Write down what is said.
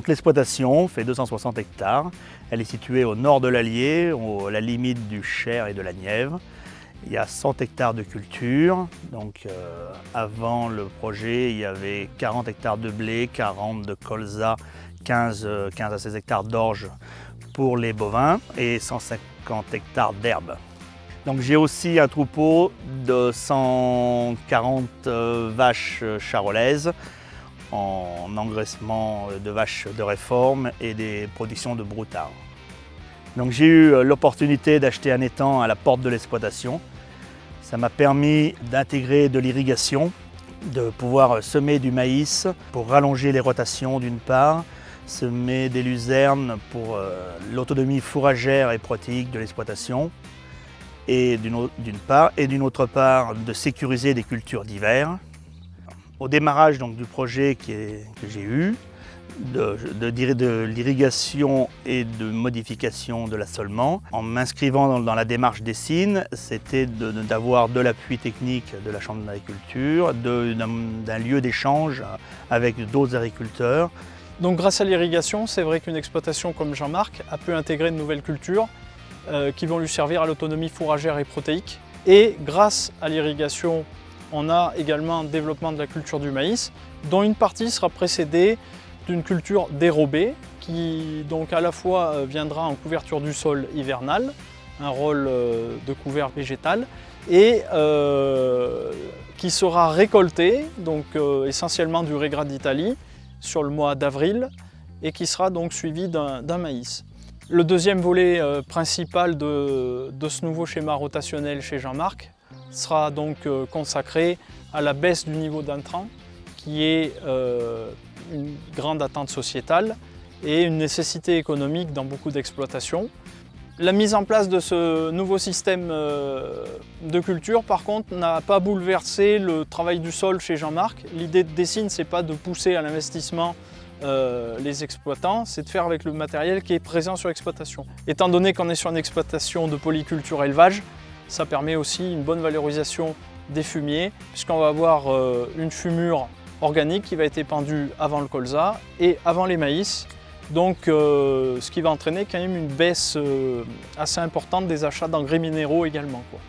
Donc l'exploitation fait 260 hectares. Elle est située au nord de l'Allier, à la limite du Cher et de la Nièvre. Il y a 100 hectares de culture. Donc avant le projet, il y avait 40 hectares de blé, 40 de colza, 15 à 16 hectares d'orge pour les bovins et 150 hectares d'herbe. Donc j'ai aussi un troupeau de 140 vaches charolaises en engraissement de vaches de réforme et des productions de broutards. Donc j'ai eu l'opportunité d'acheter un étang à la porte de l'exploitation. Ça m'a permis d'intégrer de l'irrigation, de pouvoir semer du maïs pour rallonger les rotations d'une part, semer des luzernes pour l'autonomie fourragère et protéique de l'exploitation et d'une part, et d'une autre part de sécuriser des cultures d'hiver. Au démarrage donc, du projet que j'ai eu, de l'irrigation et de modification de l'assolement, en m'inscrivant dans la démarche Dessine, c'était d'avoir de l'appui technique de la Chambre d'agriculture, d'un lieu d'échange avec d'autres agriculteurs. Donc grâce à l'irrigation, c'est vrai qu'une exploitation comme Jean-Marc a pu intégrer de nouvelles cultures qui vont lui servir à l'autonomie fourragère et protéique. Et grâce à l'irrigation, on a également un développement de la culture du maïs, dont une partie sera précédée d'une culture dérobée, qui donc à la fois viendra en couverture du sol hivernal, un rôle de couvert végétal, et qui sera récoltée, donc essentiellement du Régrat d'Italie, sur le mois d'avril, et qui sera donc suivi d'un maïs. Le deuxième volet principal de ce nouveau schéma rotationnel chez Jean-Marc sera donc consacré à la baisse du niveau d'intrants, qui est une grande attente sociétale et une nécessité économique dans beaucoup d'exploitations. La mise en place de ce nouveau système de culture, par contre, n'a pas bouleversé le travail du sol chez Jean-Marc. L'idée de Dessine, ce n'est pas de pousser à l'investissement les exploitants, c'est de faire avec le matériel qui est présent sur l'exploitation. Étant donné qu'on est sur une exploitation de polyculture élevage, ça permet aussi une bonne valorisation des fumiers, puisqu'on va avoir une fumure organique qui va être épandue avant le colza et avant les maïs. Donc ce qui va entraîner quand même une baisse assez importante des achats d'engrais minéraux également, quoi.